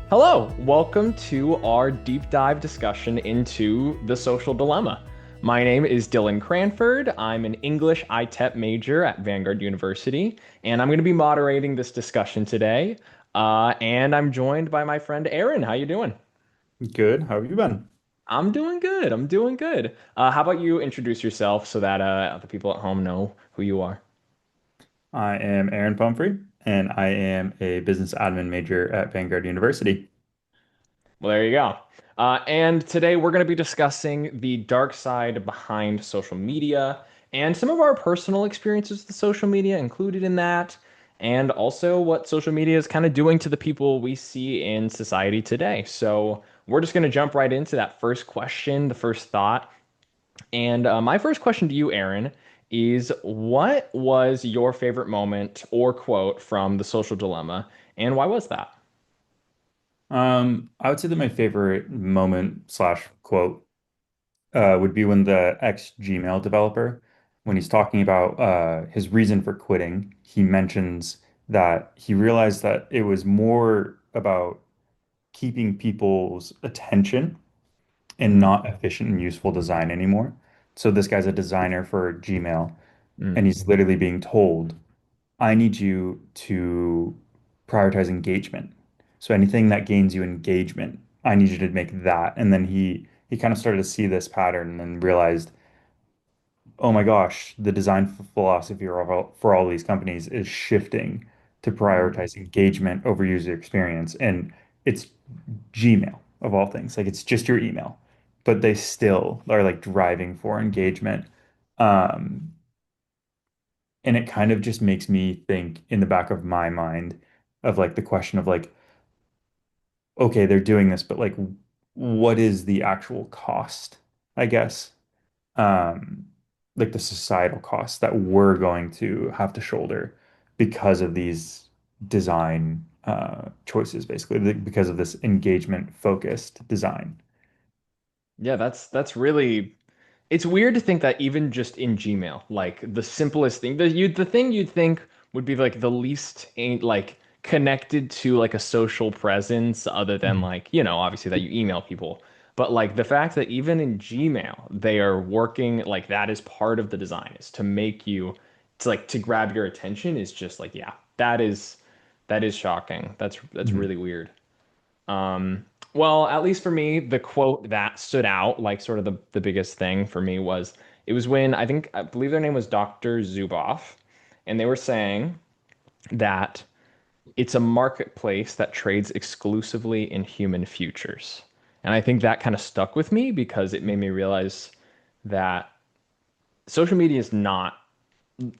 Hello, welcome to our deep dive discussion into the social dilemma. My name is Dylan Cranford. I'm an English ITEP major at Vanguard University, and I'm going to be moderating this discussion today. And I'm joined by my friend Aaron. How you doing? Good. How have you been? I'm doing good. I'm doing good. How about you introduce yourself so that the people at home know who you are? I am Aaron Pumphrey, and I am a business admin major at Vanguard University. Well, there you go. And today we're going to be discussing the dark side behind social media and some of our personal experiences with social media included in that, and also what social media is kind of doing to the people we see in society today. So we're just going to jump right into that first question, the first thought. And my first question to you, Aaron, is what was your favorite moment or quote from The Social Dilemma, and why was that? I would say that my favorite moment slash quote would be when the ex-Gmail developer, when he's talking about his reason for quitting, he mentions that he realized that it was more about keeping people's attention and Mm, not efficient and useful design anymore. So this guy's a designer for Gmail, mm, and he's literally being told, I need you to prioritize engagement. So anything that gains you engagement, I need you to make that. And then he kind of started to see this pattern and realized, oh my gosh, the design philosophy for all these companies is shifting to mm. prioritize engagement over user experience. And it's Gmail of all things. Like it's just your email, but they still are like driving for engagement. Um, and it kind of just makes me think in the back of my mind of like the question of like, okay, they're doing this, but like, what is the actual cost, I guess? Um, like the societal cost that we're going to have to shoulder because of these design choices, basically, because of this engagement focused design. Yeah, that's really it's weird to think that even just in Gmail, like the simplest thing, the thing you'd think would be like the least ain't like connected to like a social presence other than Mhm. like, obviously that you email people. But like the fact that even in Gmail, they are working like that is part of the design is to make you it's like to grab your attention is just like, yeah, that is shocking. That's Mhm. really weird. Well, at least for me, the quote that stood out, like sort of the biggest thing for me was it was when I believe their name was Dr. Zuboff, and they were saying that it's a marketplace that trades exclusively in human futures. And I think that kind of stuck with me because it made me realize that social media is not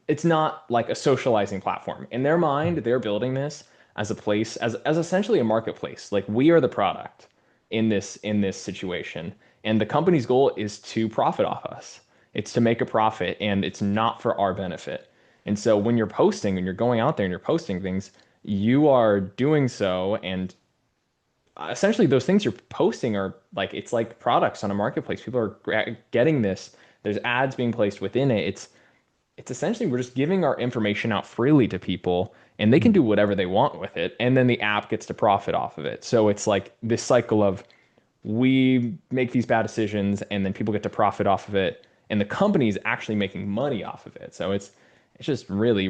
it's not like a socializing platform. In their mind, they're building this as a place, as essentially a marketplace. Like we are the product in this situation. And the company's goal is to profit off us. It's to make a profit and it's not for our benefit. And so when you're posting and you're going out there and you're posting things, you are doing so and essentially those things you're posting are like it's like products on a marketplace. People are getting this. There's ads being placed within it. It's essentially we're just giving our information out freely to people and they can do whatever they want with it and then the app gets to profit off of it. So it's like this cycle of we make these bad decisions and then people get to profit off of it and the company is actually making money off of it. So it's just really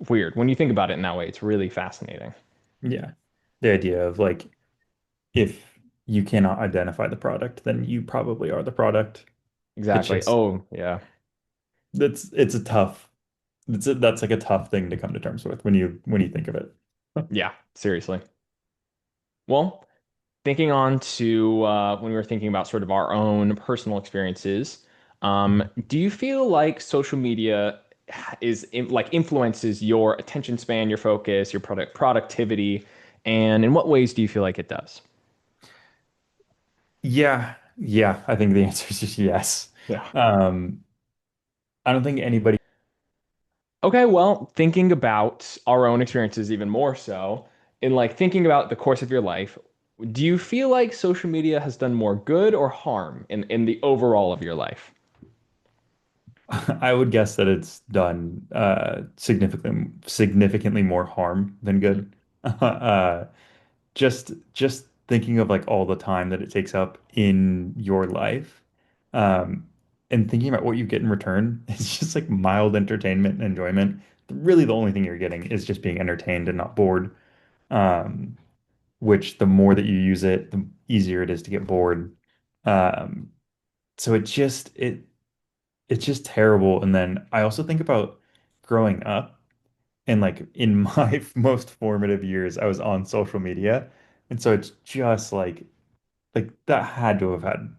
weird. When you think about it in that way, it's really fascinating. Yeah. The idea of like, if you cannot identify the product, then you probably are the product. It's Exactly. just Oh, yeah. it's a tough that's like a tough thing to come to terms with when you think of it. Yeah, seriously. Well, thinking on to when we were thinking about sort of our own personal experiences, do you feel like social media like influences your attention span, your focus, your productivity, and in what ways do you feel like it does? Yeah, yeah, I think the answer is just yes. Yeah. Um, I don't think anybody. Okay, well, thinking about our own experiences even more so, in like thinking about the course of your life, do you feel like social media has done more good or harm in the overall of your life? I would guess that it's done significantly more harm than good. Uh, just thinking of like all the time that it takes up in your life, um, and thinking about what you get in return, it's just like mild entertainment and enjoyment. Really, the only thing you're getting is just being entertained and not bored. Um, which the more that you use it, the easier it is to get bored. Um, so it's just terrible. And then I also think about growing up and like in my most formative years, I was on social media. And so it's just like that had to have had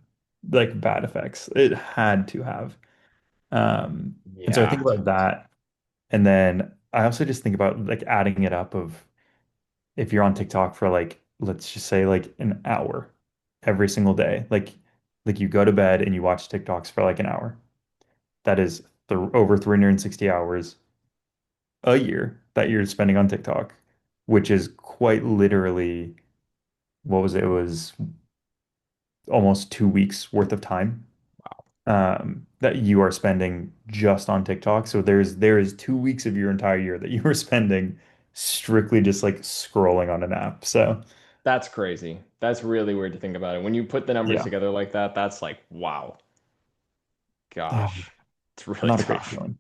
like bad effects. It had to have. And so I think Yeah, about that. And then I also just think about like adding it up of if you're on TikTok for like, let's just say like an hour every single day, like you go to bed and you watch TikToks for like an hour. That is th over 360 hours a year that you're spending on TikTok, which is quite literally, what was it? It was almost 2 weeks worth of time that you are spending just on TikTok. So there is 2 weeks of your entire year that you are spending strictly just like scrolling on an app. So that's crazy. That's really weird to think about it. When you put the numbers yeah, together like that, that's like, wow, gosh, it's really not a great tough. feeling.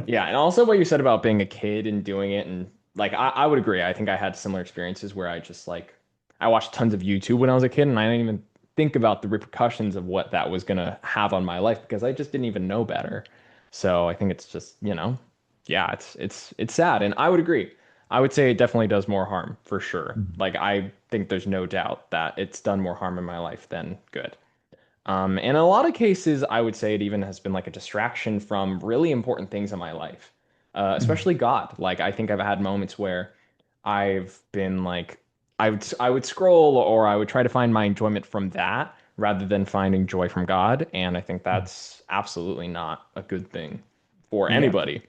Yeah, and also what you said about being a kid and doing it, and like I would agree. I think I had similar experiences where I just like I watched tons of YouTube when I was a kid, and I didn't even think about the repercussions of what that was gonna have on my life because I just didn't even know better. So I think it's just, yeah, it's sad, and I would agree. I would say it definitely does more harm for sure. Mhm. Like I think there's no doubt that it's done more harm in my life than good. And in a lot of cases, I would say it even has been like a distraction from really important things in my life, Mhm. especially God. Like I think I've had moments where I've been like, I would scroll or I would try to find my enjoyment from that rather than finding joy from God. And I think that's absolutely not a good thing for Yeah, anybody.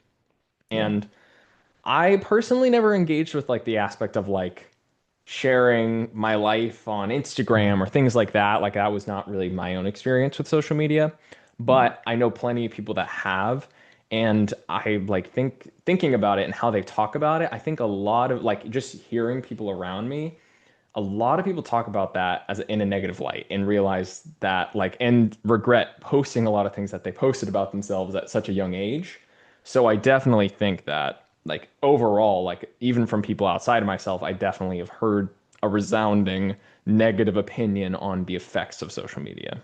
yeah. And I personally never engaged with like the aspect of like sharing my life on Instagram or things like that. Like that was not really my own experience with social media, Mhm. but I know plenty of people that have. And I like thinking about it and how they talk about it. I think a lot of like just hearing people around me, a lot of people talk about that as in a negative light and realize that like and regret posting a lot of things that they posted about themselves at such a young age. So I definitely think that like overall, like even from people outside of myself, I definitely have heard a resounding negative opinion on the effects of social media.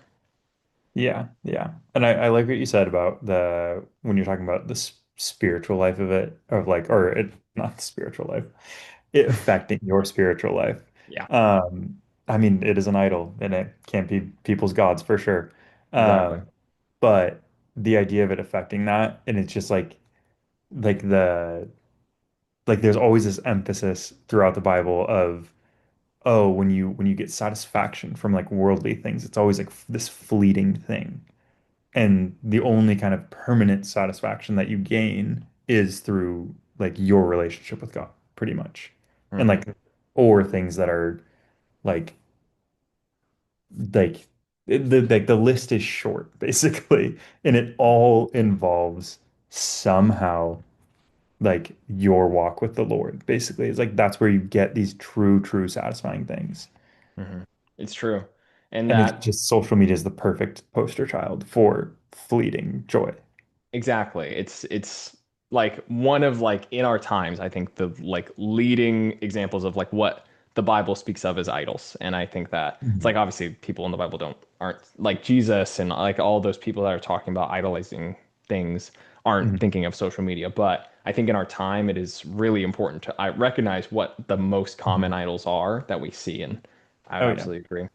Yeah, yeah. And I like what you said about the when you're talking about the spiritual life of it, of like, or it not the spiritual life, it affecting your spiritual life. Yeah, Um, I mean, it is an idol and it can't be people's gods for sure. exactly. Um, but the idea of it affecting that, and it's just like the like there's always this emphasis throughout the Bible of oh, when you get satisfaction from like worldly things, it's always like this fleeting thing. And the only kind of permanent satisfaction that you gain is through like your relationship with God, pretty much. And Hmm. like or things that are like like the list is short basically, and it all involves somehow like your walk with the Lord, basically. It's like that's where you get these true satisfying things. Hmm. It's true. And And it's that just social media is the perfect poster child for fleeting joy. exactly. It's like one of like in our times, I think the like leading examples of like what the Bible speaks of as idols. And I think that it's Mhm. like obviously people in the Bible don't aren't like Jesus and like all those people that are talking about idolizing things aren't Mhm. thinking of social media. But I think in our time it is really important to I recognize what the most common Mhm. idols are that we see. And I would Oh yeah. absolutely agree.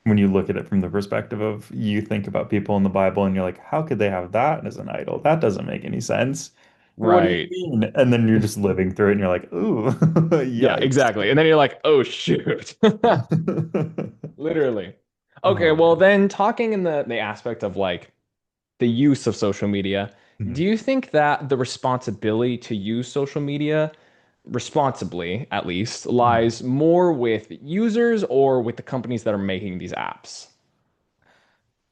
When you look at it from the perspective of you think about people in the Bible and you're like, how could they have that as an idol? That doesn't make any sense. What do you Right. mean? And then you're just living through it and you're like, ooh, Yeah, yikes. exactly. And then you're like, oh shoot. Literally. Okay, Oh well man. then talking in the aspect of like the use of social media, do Mhm. you think that the responsibility to use social media responsibly, at least, Mhm. lies more with users or with the companies that are making these apps?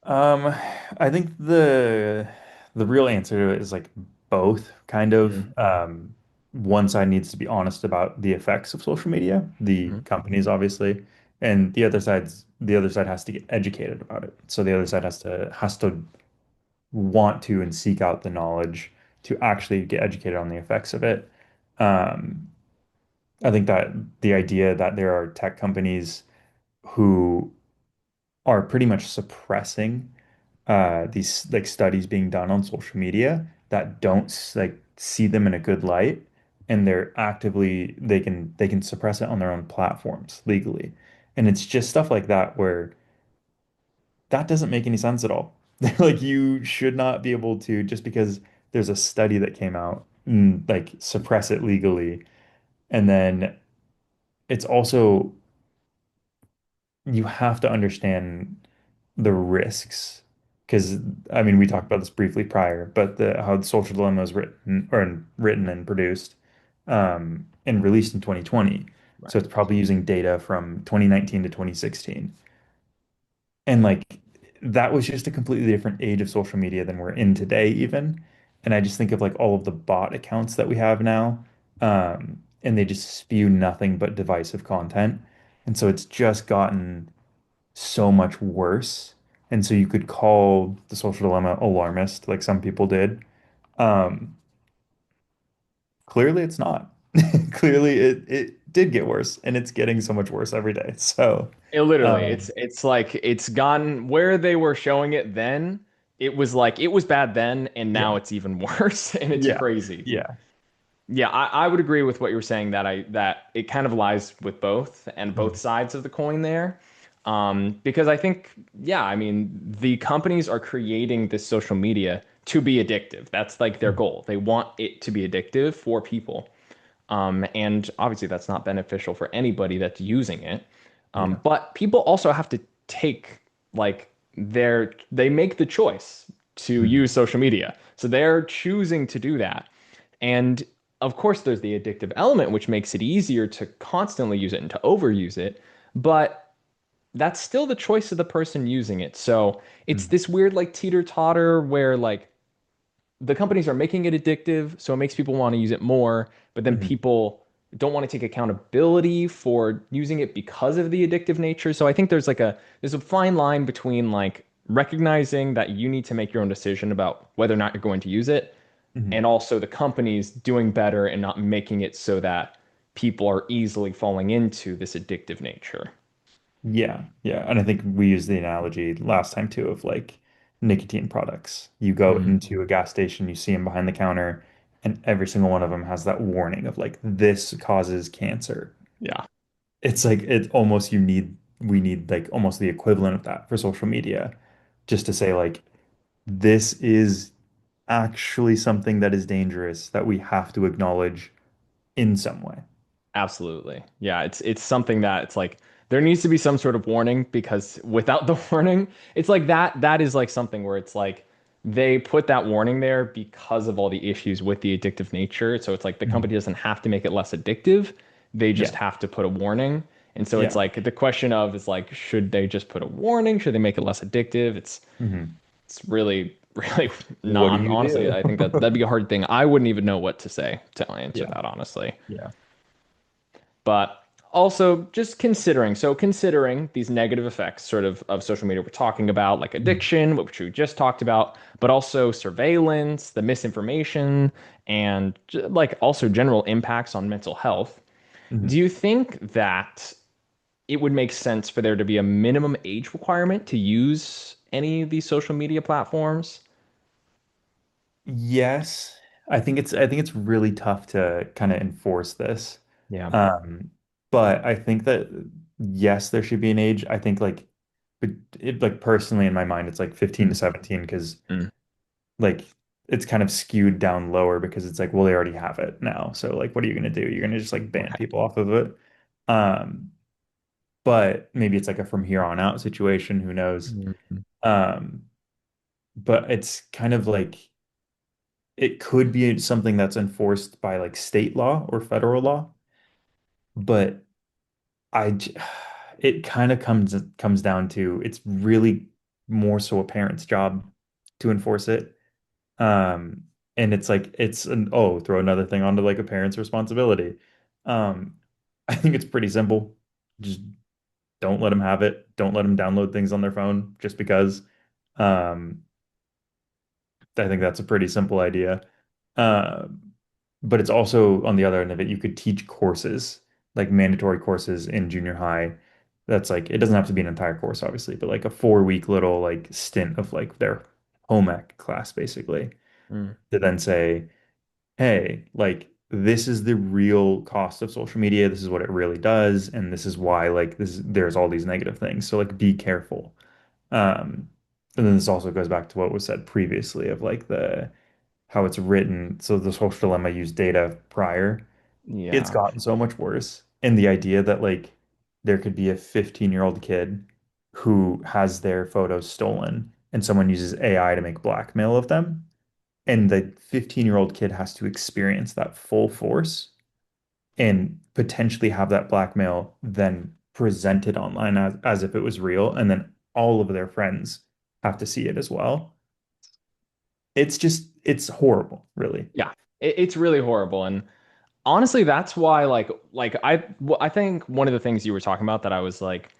Um, I think the real answer to it is like both kind of. Mm, one side needs to be honest about the effects of social media, the Mhm. companies obviously, and the other side has to get educated about it. So the other side has to want to and seek out the knowledge to actually get educated on the effects of it. Um, I think that the idea that there are tech companies who are pretty much suppressing these like studies being done on social media that don't like see them in a good light, and they can suppress it on their own platforms legally. And it's just stuff like that where that doesn't make any sense at all. Like you should not be able to, just because there's a study that came out, like suppress it legally. And then it's also, you have to understand the risks, because I mean we talked about this briefly prior, but the how the Social Dilemma was written and produced and released in 2020. So Right. it's probably using data from 2019 to 2016. And like that was just a completely different age of social media than we're in today, even. And I just think of like all of the bot accounts that we have now, and they just spew nothing but divisive content. And so it's just gotten so much worse. And so you could call the social dilemma alarmist, like some people did. Um, Clearly it's not. Clearly it did get worse, and it's getting so much worse every day. So, It literally, um, it's like it's gotten where they were showing it then. It was like it was bad then, and now yeah, it's even worse, and it's yeah, crazy. yeah. Yeah, I would agree with what you were saying that it kind of lies with both and both Mhm. sides of the coin there. Because I think, yeah, I mean, the companies are creating this social media to be addictive. That's like their goal. They want it to be addictive for people. And obviously, that's not beneficial for anybody that's using it. Yeah. But people also have to take like they make the choice to Mhm. use social media. So they're choosing to do that. And of course, there's the addictive element, which makes it easier to constantly use it and to overuse it. But that's still the choice of the person using it. So it's Mhm. this weird like teeter-totter where like the companies are making it addictive, so it makes people want to use it more, but then Mhm. people don't want to take accountability for using it because of the addictive nature. So I think there's a fine line between like recognizing that you need to make your own decision about whether or not you're going to use it, Mhm. and also the companies doing better and not making it so that people are easily falling into this addictive nature. Yeah, yeah. And I think we used the analogy last time too of like nicotine products. You go Mm, into a gas station, you see them behind the counter, and every single one of them has that warning of like this causes cancer. yeah, It's like it almost we need like almost the equivalent of that for social media, just to say like this is actually something that is dangerous that we have to acknowledge in some way. absolutely. Yeah, it's something that it's like there needs to be some sort of warning because without the warning, it's like that is like something where it's like they put that warning there because of all the issues with the addictive nature. So it's like the Mhm. company doesn't have to make it less addictive. They just Yeah, have to put a warning. And so it's yeah. like the question of is like, should they just put a warning? Should they make it less addictive? Mhm. It's really, really What do not you honestly, do? I think that'd be a hard thing. I wouldn't even know what to say to answer Yeah, that, honestly. yeah. But also just considering these negative effects sort of social media we're talking about, like Mhm. addiction, which we just talked about, but also surveillance, the misinformation, and like also general impacts on mental health. Do Mhm. you think that it would make sense for there to be a minimum age requirement to use any of these social media platforms? Yes, I think it's really tough to kind of enforce this. Yeah. Um, but I think that yes, there should be an age. I think but it like personally in my mind, it's like 15 to Mm, 17 because mm, like it's kind of skewed down lower because it's like, well, they already have it now. So like, what are you gonna do? You're gonna just like ban right. people off of it. Um, but maybe it's like a from here on out situation, who knows? Mhm. Um, but it's kind of like it could be something that's enforced by like state law or federal law, but I j- it kind of comes down to it's really more so a parent's job to enforce it. Um, And it's like it's an oh, throw another thing onto like a parent's responsibility. Um, I think it's pretty simple. Just don't let them have it. Don't let them download things on their phone just because. Um, I think that's a pretty simple idea. Uh, but it's also on the other end of it, you could teach courses, like mandatory courses in junior high. That's like it doesn't have to be an entire course, obviously, but like a 4 week little like stint of like their home ec class, basically, Mm. to then say, hey, like this is the real cost of social media. This is what it really does, and this is why like there's all these negative things. So like be careful. And then this also goes back to what was said previously of like the how it's written. So the social dilemma used data prior. It's Yeah. gotten so much worse. And the idea that like there could be a 15-year-old kid who has their photos stolen and someone uses AI to make blackmail of them, and the 15-year-old kid has to experience that full force and potentially have that blackmail then presented online as if it was real, and then all of their friends have to see it as well. It's horrible, really. Yeah. It's really horrible. And honestly, that's why I think one of the things you were talking about that I was like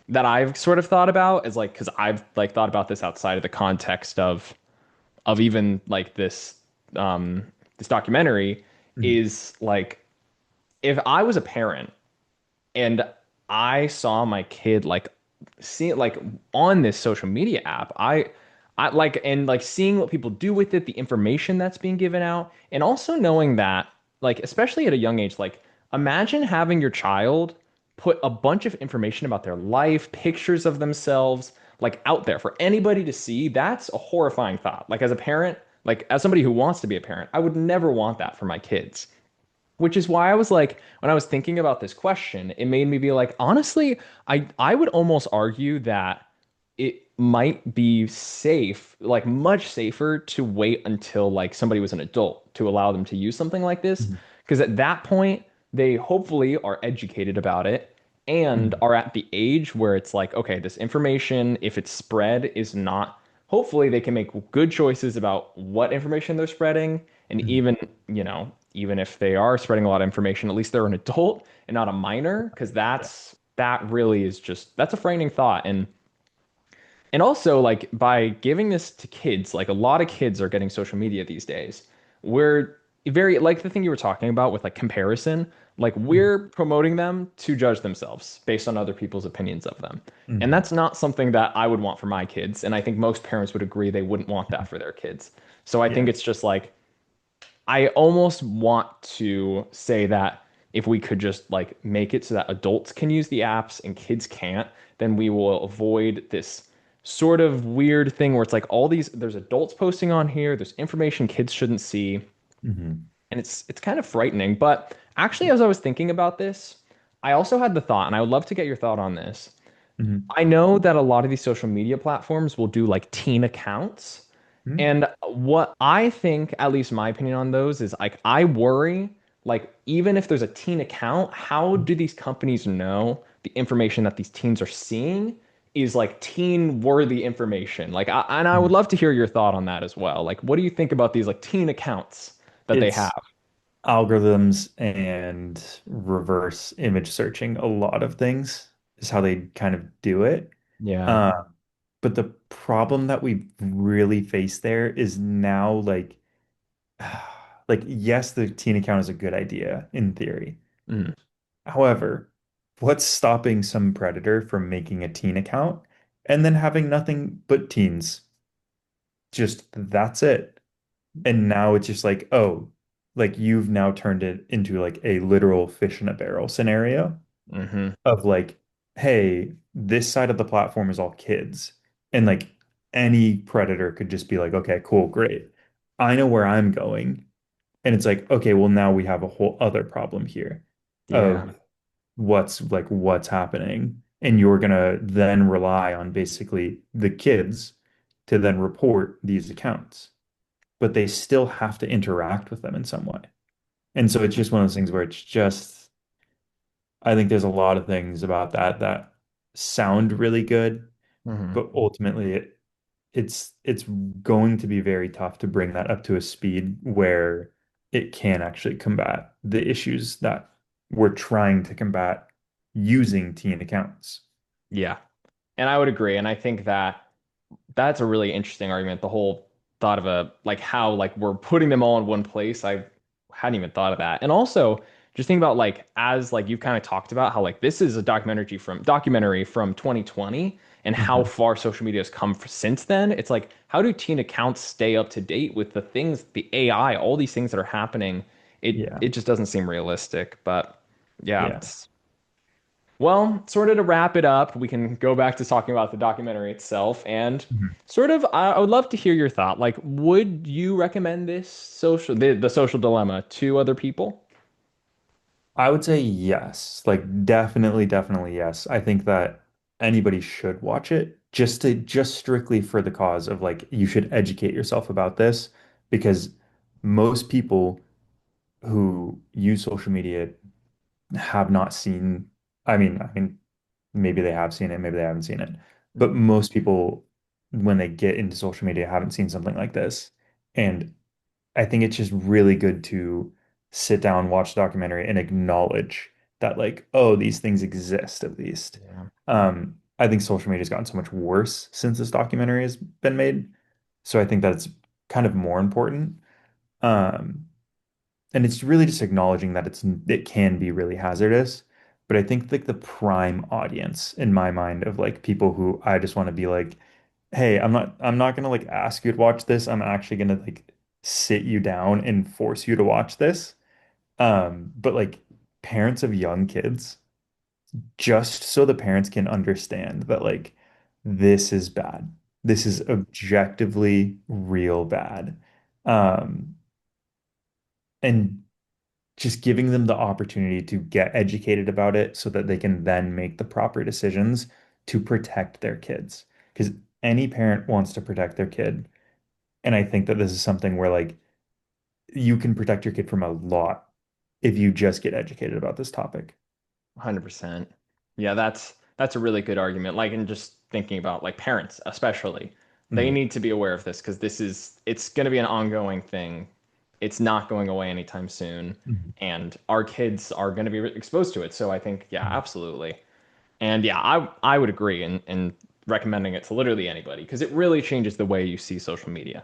that I've sort of thought about is like because I've like thought about this outside of the context of even like this documentary Mhm. is like if I was a parent and I saw my kid like see like on this social media app, I like and like seeing what people do with it, the information that's being given out, and also knowing that like especially at a young age, like imagine having your child put a bunch of information about their life, pictures of themselves, like out there for anybody to see. That's a horrifying thought. Like as a parent, like as somebody who wants to be a parent, I would never want that for my kids. Which is why I was like, when I was thinking about this question, it made me be like, honestly, I would almost argue that it might be safe, like much safer to wait until like somebody was an adult to allow them to use something like this. Mhm. Because at that point, they hopefully are educated about it and Mhm. are at the age where it's like, okay, this information, if it's spread, is not, hopefully they can make good choices about what information they're spreading. And Mhm. even, even if they are spreading a lot of information, at least they're an adult and not a minor, because Yeah. that really is just that's a frightening thought. And also, like, by giving this to kids, like, a lot of kids are getting social media these days. We're very, like, the thing you were talking about with, like, comparison, like, Mhm. we're promoting them to judge themselves based on other people's opinions of them. And Mhm. that's not something that I would want for my kids. And I think most parents would agree they wouldn't want that for their kids. So I think Yeah. it's just like, I almost want to say that if we could just like make it so that adults can use the apps and kids can't, then we will avoid this sort of weird thing where it's like all these there's adults posting on here, there's information kids shouldn't see, Mhm. and it's kind of frightening. But actually, as I was thinking about this, I also had the thought, and I would love to get your thought on this. Mhm. I know that a lot of these social media platforms will do like teen accounts. Mhm. And what I think, at least my opinion on those, is like I worry, like even if there's a teen account, how do these companies know the information that these teens are seeing is like teen worthy information? And I would Mhm. love to hear your thought on that as well. Like, what do you think about these like teen accounts that they have? It's algorithms and reverse image searching a lot of things is how they kind of do it. Yeah. Uh, but the problem that we really face there is now like yes, the teen account is a good idea in theory. Mm, However, what's stopping some predator from making a teen account and then having nothing but teens? Just that's it. And now it's just like, oh, like you've now turned it into like a literal fish in a barrel scenario hmm of like, hey, this side of the platform is all kids. And like any predator could just be like, okay, cool, great. I know where I'm going. And it's like, okay, well, now we have a whole other problem here Yeah. of what's happening. And you're gonna then rely on basically the kids to then report these accounts, but they still have to interact with them in some way. And so it's just one of those things where it's just, I think there's a lot of things about that that sound really good, hmm but ultimately it's going to be very tough to bring that up to a speed where it can actually combat the issues that we're trying to combat using teen accounts. Yeah. And I would agree. And I think that that's a really interesting argument. The whole thought of a like how like we're putting them all in one place. I hadn't even thought of that. And also just think about like as like you've kind of talked about how like this is a documentary from 2020 and how Mhm. far social media has come since then. It's like how do teen accounts stay up to date with the things, the AI, all these things that are happening? It Yeah. just doesn't seem realistic. But yeah, Yeah. well, sort of to wrap it up, we can go back to talking about the documentary itself and Mhm. sort of I would love to hear your thought. Like, would you recommend the social dilemma to other people? I would say yes. Like definitely, definitely yes. I think that anybody should watch it just strictly for the cause of like you should educate yourself about this because most people who use social media have not seen, I mean, maybe they have seen it, maybe they haven't seen it. But Mhm. most people, when they get into social media, haven't seen something like this. And I think it's just really good to sit down, watch the documentary, and acknowledge that, like, oh, these things exist at least. Yeah, I think social media has gotten so much worse since this documentary has been made. So I think that's kind of more important. Um, and it's really just acknowledging that it can be really hazardous. But I think like the prime audience in my mind of like people who I just want to be like, hey, I'm not gonna like ask you to watch this. I'm actually gonna like sit you down and force you to watch this. But like parents of young kids, just so the parents can understand that like this is bad. This is objectively real bad. Um, and just giving them the opportunity to get educated about it so that they can then make the proper decisions to protect their kids. Because any parent wants to protect their kid. And I think that this is something where like you can protect your kid from a lot if you just get educated about this topic. 100%. Yeah, that's a really good argument. Like, and just thinking about like parents, especially, they Mhm. need to be aware of this because it's going to be an ongoing thing. It's not going away anytime soon, Mhm. and our kids are going to be exposed to it. So I think, yeah, Mhm. absolutely. And yeah, I would agree in recommending it to literally anybody because it really changes the way you see social media.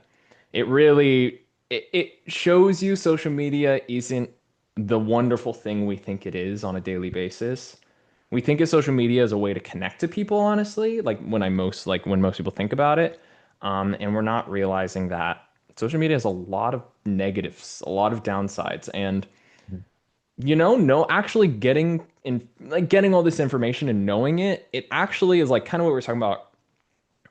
It really it shows you social media isn't the wonderful thing we think it is on a daily basis. We think of social media as a way to connect to people, honestly, when most people think about it. And we're not realizing that social media has a lot of negatives, a lot of downsides, and no, actually getting all this information and knowing it, it actually is like kind of what we were talking about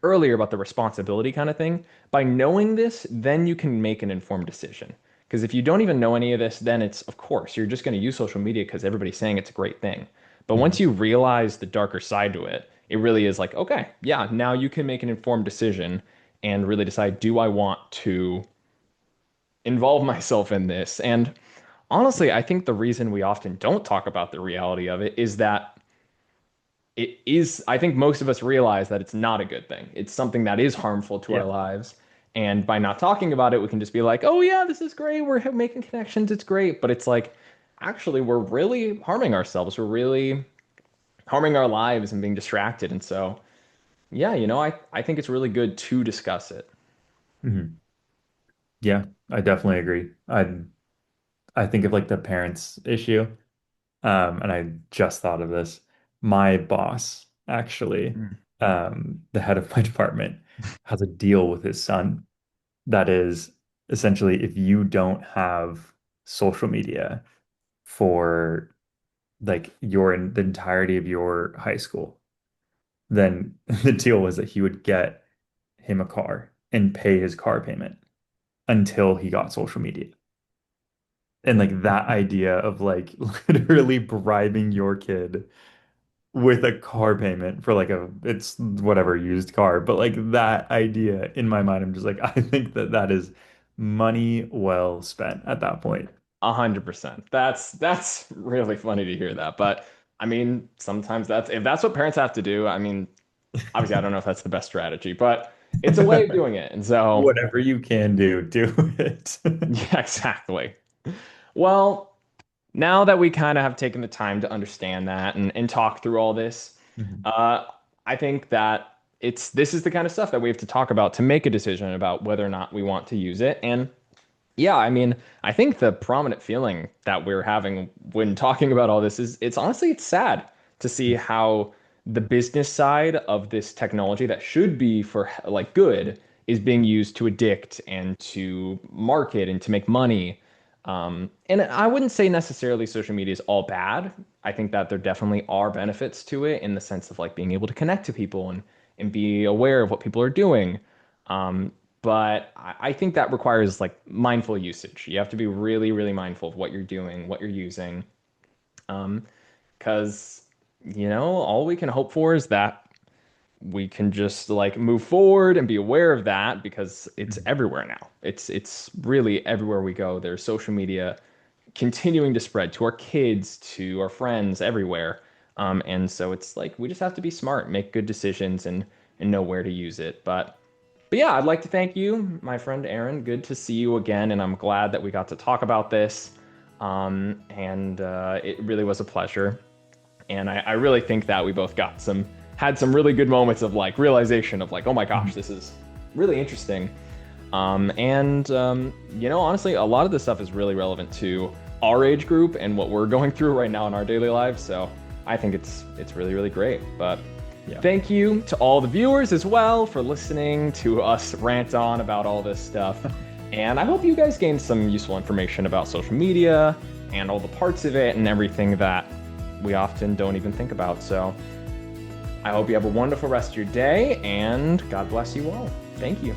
earlier about the responsibility kind of thing. By knowing this, then you can make an informed decision. Because if you don't even know any of this, then it's, of course, you're just going to use social media because everybody's saying it's a great thing. But once Mhm. you realize the darker side to it, it really is like, okay, yeah, now you can make an informed decision and really decide, do I want to involve myself in this? And honestly, I think the reason we often don't talk about the reality of it is that I think most of us realize that it's not a good thing. It's something that is harmful to our Yeah. lives. And by not talking about it, we can just be like, oh, yeah, this is great. We're making connections. It's great. But it's like, actually, we're really harming ourselves. We're really harming our lives and being distracted. And so, yeah, I think it's really good to discuss it. Mhm. Yeah, I definitely agree. I think of like the parents issue. And I just thought of this. My boss, actually, Mm. the head of my department, has a deal with his son that is essentially if you don't have social media for like the entirety of your high school, then the deal was that he would get him a car and pay his car payment until he got social media. And like that idea of like literally bribing your kid with a car payment for like it's whatever used car, but like that idea in my mind, I'm just like, I think that that is money well spent at that point. 100%. That's really funny to hear that. But I mean, sometimes that's if that's what parents have to do. I mean, obviously, I don't know if that's the best strategy, but it's a way of doing it. And so, Whatever you can do, do it. yeah, exactly. Well, now that we kind of have taken the time to understand that and talk through all this, Mhm. uh, I think that this is the kind of stuff that we have to talk about to make a decision about whether or not we want to use it. And yeah, I mean, I think the prominent feeling that we're having when talking about all this is it's sad to see how the business side of this technology that should be for like good is being used to addict and to market and to make money. And I wouldn't say necessarily social media is all bad. I think that there definitely are benefits to it in the sense of like being able to connect to people and be aware of what people are doing. Um, but I think that requires like mindful usage. You have to be really, really mindful of what you're doing, what you're using. Because, all we can hope for is that we can just like move forward and be aware of that because it's Mhm. everywhere now. It's really everywhere we go. There's social media continuing to spread to our kids, to our friends, everywhere. And so it's like we just have to be smart, make good decisions, and know where to use it. But yeah, I'd like to thank you, my friend Aaron. Good to see you again, and I'm glad that we got to talk about this. And it really was a pleasure. And I really think that we both had some really good moments of like realization of like, oh my gosh, Mhm. this is really interesting. Honestly, a lot of this stuff is really relevant to our age group and what we're going through right now in our daily lives. So I think it's really, really great. But Yeah. thank you to all the viewers as well for listening to us rant on about all this stuff. And I hope you guys gained some useful information about social media and all the parts of it and everything that we often don't even think about. So I hope you have a wonderful rest of your day and God bless you all. Thank you.